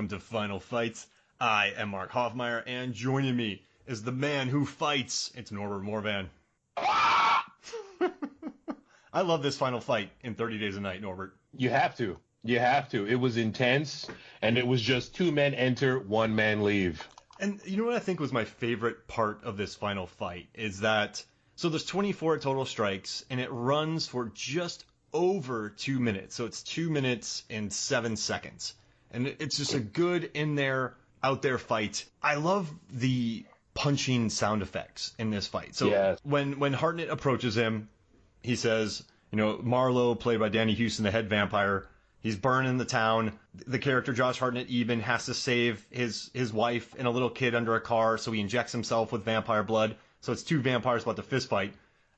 welcome to Final Fights. I am Mark Hoffmeyer, and joining me is the man who fights. It's Norbert Morvan. I love this final fight in 30 Days a Night, Norbert. You have to. You have to. It was intense, and it was just 2 men enter, 1 man leave. And you know what I think was my favorite part of this final fight is that, so there's 24 total strikes, and it runs for just over 2 minutes. So it's 2 minutes and 7 seconds. And it's just a good in there, out there fight. I love the punching sound effects in this fight. So yes. when Hartnett approaches him, he says, Marlow, played by Danny Huston, the head vampire, he's burning the town. The character Josh Hartnett even has to save his wife and a little kid under a car, so he injects himself with vampire blood. So it's 2 vampires about to fist fight.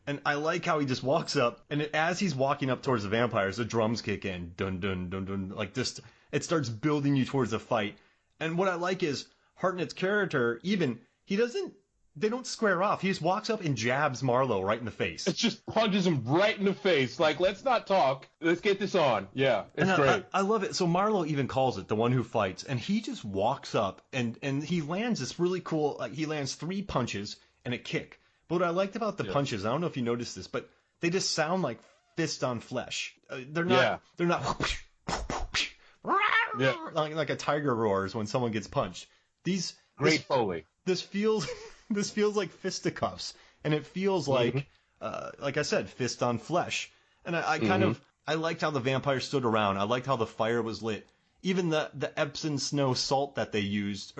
And I like how he just walks up, and as he's walking up towards the vampires, the drums kick in. Dun, dun, dun, dun. Like this, it starts building you towards the fight. And what I like is Hartnett's character, they don't square off. He just walks up and jabs Marlow right in the face. It just punches him right in the face. Like, let's not talk. Let's get this on. Yeah, it's great. I love it. So Marlow even calls it the one who fights, and he just walks up and he lands this really cool. He lands 3 punches and a kick. But what I liked about the punches, I don't know if you noticed this, but they just sound like fist on flesh. They're not. Like a tiger roars when someone gets punched. Great Foley. This feels like fisticuffs, and it feels like I said, fist on flesh. And I liked how the vampires stood around. I liked how the fire was lit. Even the Epsom snow salt that they used,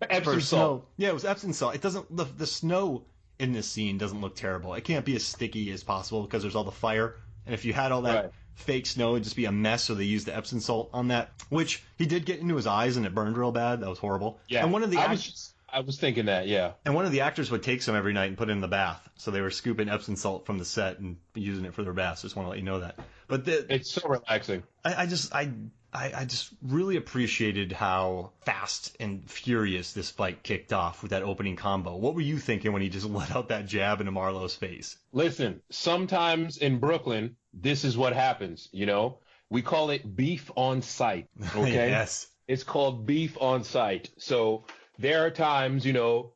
Epsom salt. Yeah, it was Epsom salt. It doesn't. The snow in this scene doesn't look terrible. It can't be as sticky as possible because there's all the fire. And if you had all that fake snow, it'd just be a mess. So they used the Epsom salt on that, which he did get into his eyes and it burned real bad. That was horrible. Yeah. And I was thinking that, yeah. And one of the actors would take some every night and put it in the bath. So they were scooping Epsom salt from the set and using it for their baths. Just want to let you know that. But it's so relaxing. I just really appreciated how fast and furious this fight kicked off with that opening combo. What were you thinking when he just let out that jab into Marlow's face? Listen, sometimes in Brooklyn, this is what happens, We call it beef on sight, okay? Yes. It's called beef on sight. So there are times,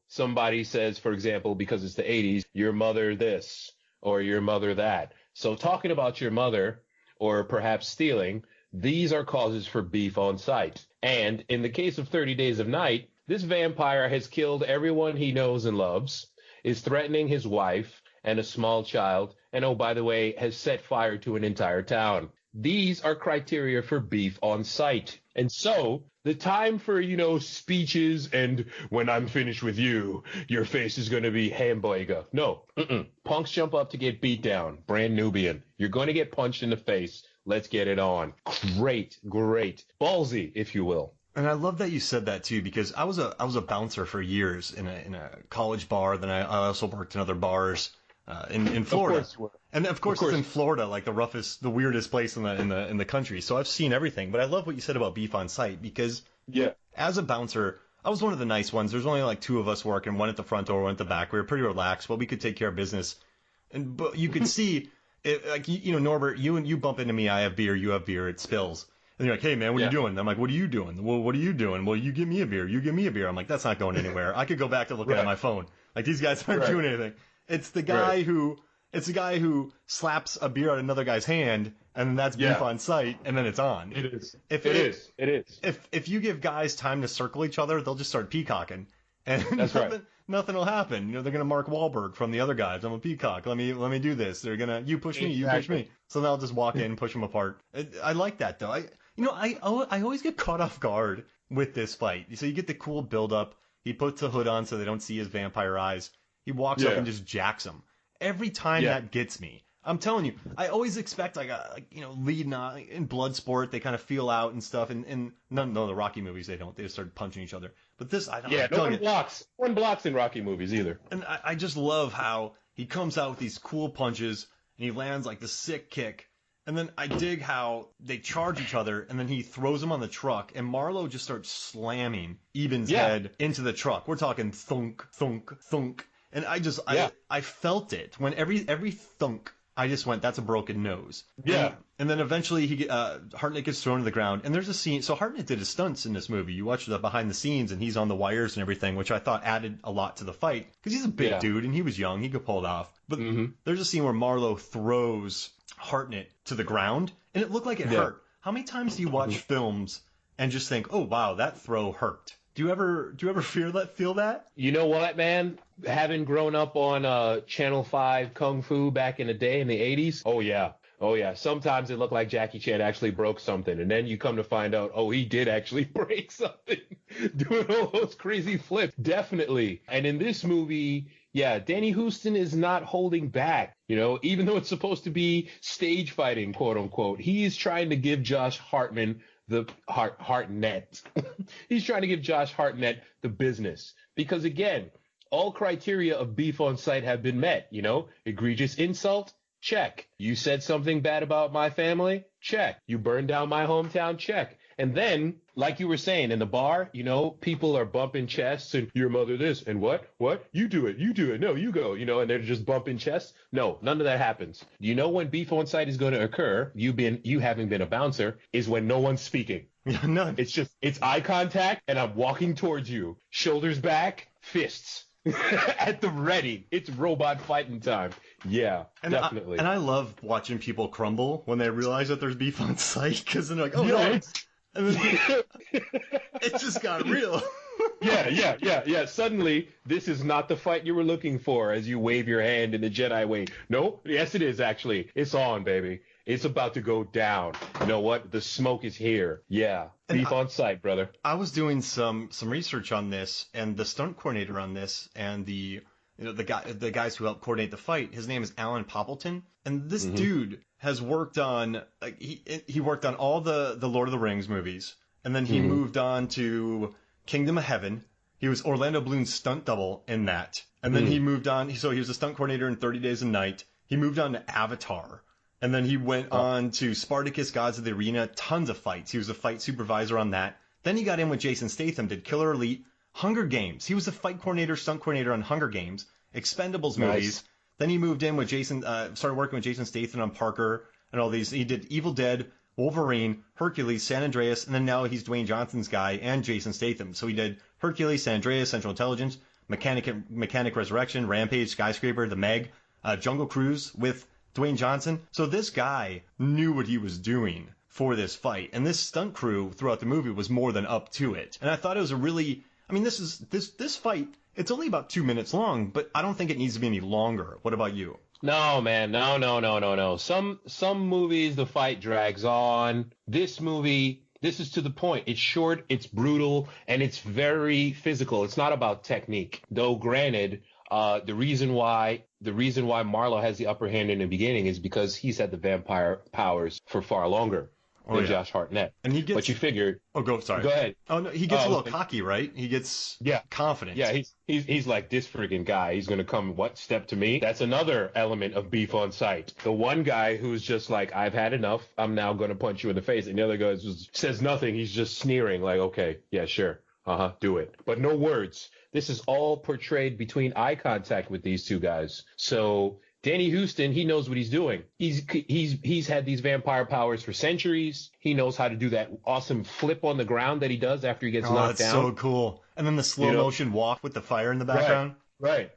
somebody says, for example, because it's the 80s, your mother this or your mother that. So talking about your mother or perhaps stealing, these are causes for beef on sight. And in the case of 30 Days of Night, this vampire has killed everyone he knows and loves, is threatening his wife and a small child, and oh, by the way, has set fire to an entire town. These are criteria for beef on sight. And so the time for, speeches and when I'm finished with you, your face is going to be hamburger. No. Punks jump up to get beat down. Brand Nubian. You're going to get punched in the face. Let's get it on. Great. Ballsy, if you will. And I love that you said that too, because I was a bouncer for years in a college bar. Then I also worked in other bars in Florida. Of course it's in Florida, like the weirdest place in the country. So I've seen everything. But I love what you said about beef on sight, because as a bouncer, I was one of the nice ones. There's only like 2 of us working, one at the front door, one at the back. We were pretty relaxed, but we could take care of business. But you could see. Norbert, you bump into me, I have beer, you have beer, it spills. And you're like, hey, man, what are you doing? I'm like, what are you doing? Well, what are you doing? Well, you give me a beer, you give me a beer. I'm like, that's not going anywhere. I could go back to looking at my phone. Like, these guys aren't doing anything. It's the guy who slaps a beer out of another guy's hand, and then that's beef on sight, and then it's on. It is. It is. If you give guys time to circle each other, they'll just start peacocking. And that's nothing will happen. They're gonna Mark Wahlberg from the other guys. I'm a peacock. Let me do this. They're gonna you push me, you push me. So they'll just walk in and push them apart. I like that though. I always get caught off guard with this fight. So you get the cool build up. He puts the hood on so they don't see his vampire eyes. He walks up and just jacks him. Every time that gets me. I'm telling you, I always expect lead in Bloodsport, they kind of feel out and stuff, and none of the Rocky movies they don't. They just start punching each other. But this, I don't. Yeah, no one blocks. No one blocks in Rocky movies either. And I just love how he comes out with these cool punches and he lands like the sick kick. And then I dig how they charge each other, and then he throws him on the truck, and Marlow just starts slamming Eben's head into the truck. We're talking thunk, thunk, thunk. And I felt it when every thunk. I just went, that's a broken nose. Yeah. And then eventually Hartnett gets thrown to the ground. And there's a scene. So Hartnett did his stunts in this movie. You watch the behind the scenes, and he's on the wires and everything, which I thought added a lot to the fight because he's a big dude and he was young. He could pull it off. But there's a scene where Marlow throws Hartnett to the ground, and it looked like it hurt. How many times do you watch films and just think, oh wow, that throw hurt? Do you ever feel that? You know what, man? Having grown up on Channel 5 Kung Fu back in the day in the 80s, oh yeah. Sometimes it looked like Jackie Chan actually broke something, and then you come to find out, oh, he did actually break something, doing all those crazy flips. Definitely. And in this movie, yeah, Danny Huston is not holding back. You know, even though it's supposed to be stage fighting, quote unquote, he is trying to give Josh Hartnett Hartnett. He's trying to give Josh Hartnett the business because, again, all criteria of beef on sight have been met. You know, egregious insult. Check. You said something bad about my family? Check. You burned down my hometown? Check. And then, like you were saying, in the bar, you know, people are bumping chests and your mother this and what? You do it. No, you go, you know, and they're just bumping chests. No, none of that happens. You know when beef on sight is going to occur, you having been a bouncer, is when no one's speaking. None. It's eye contact and I'm walking towards you. Shoulders back, fists. At the ready. It's robot fighting time. Yeah, definitely. And I love watching people crumble when they realize that there's beef on sight because then they're like, oh, no. And then it just got real. Yeah. Suddenly, this is not the fight you were looking for as you wave your hand in the Jedi way. No, yes, it is actually. It's on, baby. It's about to go down. You know what? The smoke is here. Yeah. Beef on sight, brother. I was doing some research on this, and the stunt coordinator on this, and the guys who helped coordinate the fight. His name is Alan Poppleton, and this dude has worked on he worked on all the Lord of the Rings movies, and then he moved on to Kingdom of Heaven. He was Orlando Bloom's stunt double in that, and then he moved on. So he was a stunt coordinator in 30 Days a Night. He moved on to Avatar. And then he went on to Spartacus, Gods of the Arena, tons of fights. He was a fight supervisor on that. Then he got in with Jason Statham, did Killer Elite, Hunger Games. He was a fight coordinator, stunt coordinator on Hunger Games, Expendables movies. Then he moved in with started working with Jason Statham on Parker and all these. He did Evil Dead, Wolverine, Hercules, San Andreas, and then now he's Dwayne Johnson's guy and Jason Statham. So he did Hercules, San Andreas, Central Intelligence, Mechanic Resurrection, Rampage, Skyscraper, The Meg, Jungle Cruise with Dwayne Johnson. So this guy knew what he was doing for this fight, and this stunt crew throughout the movie was more than up to it. And I thought it was this fight, it's only about 2 minutes long, but I don't think it needs to be any longer. What about you? No, man. No. Some movies the fight drags on. This movie, this is to the point. It's short, it's brutal, and it's very physical. It's not about technique. Though granted, the reason why Marlow has the upper hand in the beginning is because he's had the vampire powers for far longer than Josh Hartnett. And he gets. But you figured. Sorry. Go ahead. Oh no, he gets a little cocky, right? He gets confident. Yeah, he's like, this friggin' guy. He's gonna come step to me. That's another element of beef on sight. The one guy who's just like, I've had enough. I'm now gonna punch you in the face, and the other guy just says nothing. He's just sneering, like, okay, yeah, sure, do it, but no words. This is all portrayed between eye contact with these two guys. So Danny Huston, he knows what he's doing. He's had these vampire powers for centuries. He knows how to do that awesome flip on the ground that he does after he gets knocked down. Oh, that's so cool. And then the slow motion walk with the fire in the background. Right.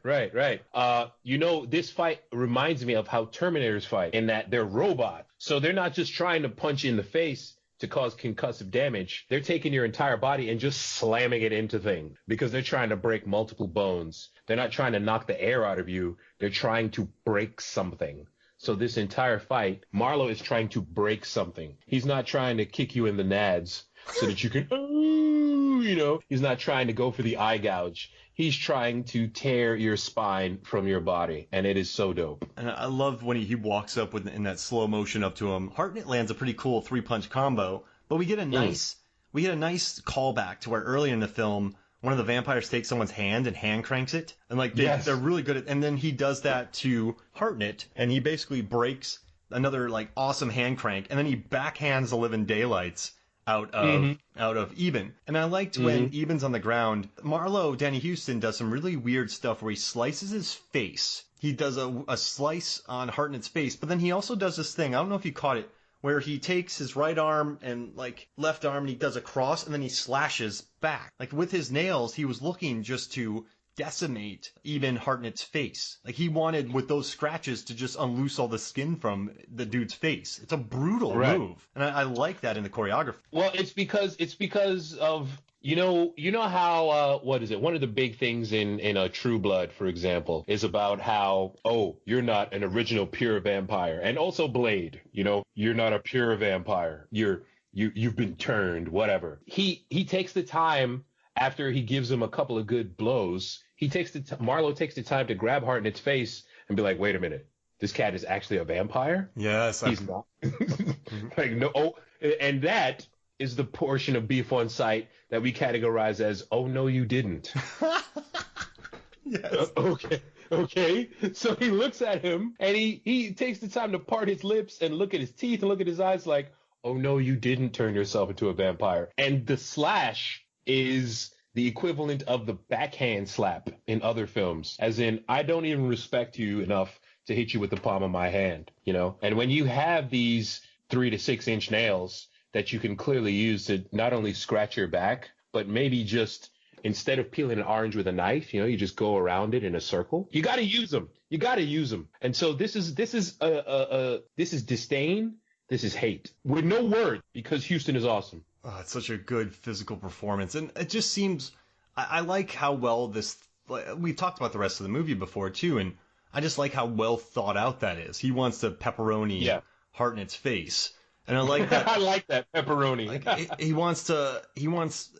This fight reminds me of how Terminators fight, in that they're robots. So they're not just trying to punch you in the face to cause concussive damage. They're taking your entire body and just slamming it into things because they're trying to break multiple bones. They're not trying to knock the air out of you. They're trying to break something. So this entire fight, Marlow is trying to break something. He's not trying to kick you in the nads so that you can, he's not trying to go for the eye gouge. He's trying to tear your spine from your body, and it is so dope. And I love when he walks up in that slow motion up to him. Hartnett lands a pretty cool 3-punch combo, but we get a nice callback to where earlier in the film, one of the vampires takes someone's hand and hand cranks it, and they're really good at. And then he does that to Hartnett, and he basically breaks another awesome hand crank, and then he backhands the living daylights out of Eben. And I liked when Eben's on the ground. Marlow, Danny Huston, does some really weird stuff where he slices his face. He does a slice on Hartnett's face, but then he also does this thing. I don't know if you caught it, where he takes his right arm and like left arm and he does a cross and then he slashes back. Like with his nails, he was looking just to decimate even Hartnett's face. Like he wanted with those scratches to just unloose all the skin from the dude's face. It's a brutal move, and I like that in the choreography. Well, it's because of you know how what is it? One of the big things in True Blood, for example, is about how you're not an original pure vampire, and also Blade. You're not a pure vampire. You've been turned, whatever. He takes the time. After he gives him a couple of good blows, Marlow takes the time to grab Hartnett's face and be like, wait a minute, this cat is actually a vampire? Yes. He's not. Like, no. Oh, and that is the portion of beef on sight that we categorize as, oh, no, you didn't. Yes. Okay. So he looks at him and he takes the time to part his lips and look at his teeth and look at his eyes like, oh, no, you didn't turn yourself into a vampire. And the slash is the equivalent of the backhand slap in other films, as in, I don't even respect you enough to hit you with the palm of my hand, And when you have these 3 to 6 inch nails that you can clearly use to not only scratch your back, but maybe just instead of peeling an orange with a knife, you just go around it in a circle. You got to use them. And so this is disdain. This is hate with no word, because Huston is awesome. Oh, it's such a good physical performance. And it just seems, I like how well we've talked about the rest of the movie before too, and I just like how well thought out that is. He wants to pepperoni Hartnett's face. And I like that. I like that pepperoni. he wants,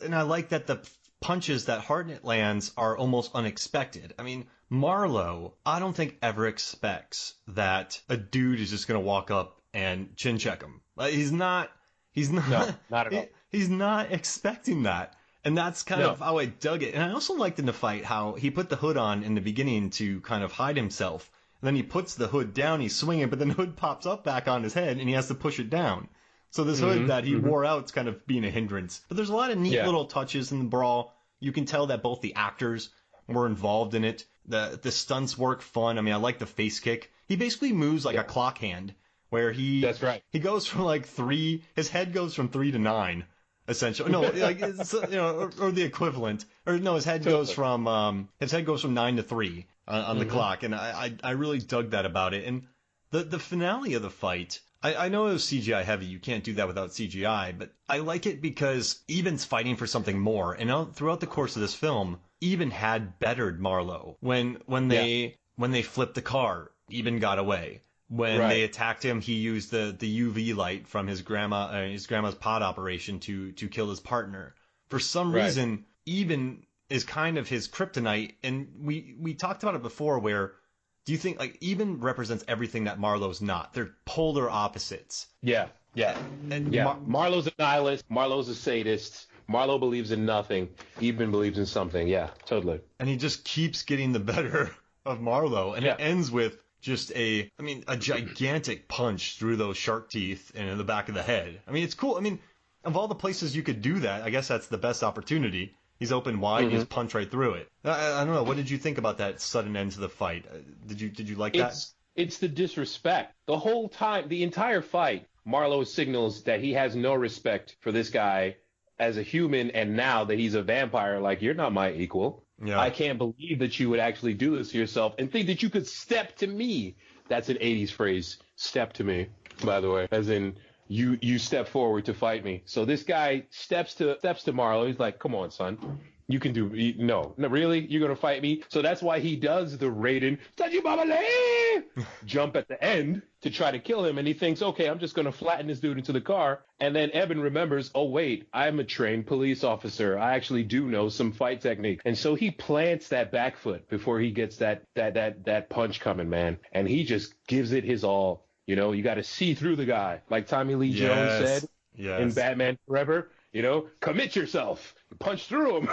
and I like that the punches that Hartnett lands are almost unexpected. I mean, Marlow, I don't think ever expects that a dude is just going to walk up and chin check him. He's not. No, not at all. He's not expecting that. And that's kind of how I dug it. And I also liked in the fight how he put the hood on in the beginning to kind of hide himself. And then he puts the hood down, he's swinging, but then the hood pops up back on his head and he has to push it down. So this hood that he wore out is kind of being a hindrance. But there's a lot of neat little touches in the brawl. You can tell that both the actors were involved in it. The stunts work fun. I mean, I like the face kick. He basically moves like a clock hand. Where That's right. He goes from like 3, his head goes from 3 to 9, essentially. No, like it's, or the equivalent. Or no, his head goes from 9 to 3 on the clock, and I really dug that about it. And the finale of the fight, I know it was CGI heavy. You can't do that without CGI, but I like it because Eben's fighting for something more. And throughout the course of this film, Eben had bettered Marlow. When they flipped the car, Eben got away. When they attacked him, he used the UV light from his grandma's pot operation to kill his partner. For some reason, Eben is kind of his kryptonite, and we talked about it before. Where do you think like Eben represents everything that Marlow's not? They're polar opposites. Yeah. Marlow's a nihilist. Marlow's a sadist. Marlow believes in nothing. Eben believes in something. Yeah, totally. And he just keeps getting the better of Marlow, and it ends with just a gigantic punch through those shark teeth and in the back of the head. I mean, it's cool. I mean, of all the places you could do that, I guess that's the best opportunity. He's open wide, and you just punch right through it. I don't know. What did you think about that sudden end to the fight? Did you like that? It's the disrespect. The whole time, the entire fight, Marlow signals that he has no respect for this guy as a human, and now that he's a vampire, like, you're not my equal. Yeah. I can't believe that you would actually do this to yourself and think that you could step to me. That's an 80s phrase, step to me, by the way, as in you step forward to fight me. So this guy steps to Marlow. He's like, come on, son. You can do no, really? You're gonna fight me? So that's why he does the Raiden jump at the end to try to kill him, and he thinks, okay, I'm just gonna flatten this dude into the car. And then Eben remembers, oh wait, I'm a trained police officer. I actually do know some fight technique. And so he plants that back foot before he gets that punch coming, man. And he just gives it his all. You got to see through the guy, like Tommy Lee Jones said in Batman Forever. Commit yourself. Punch through him.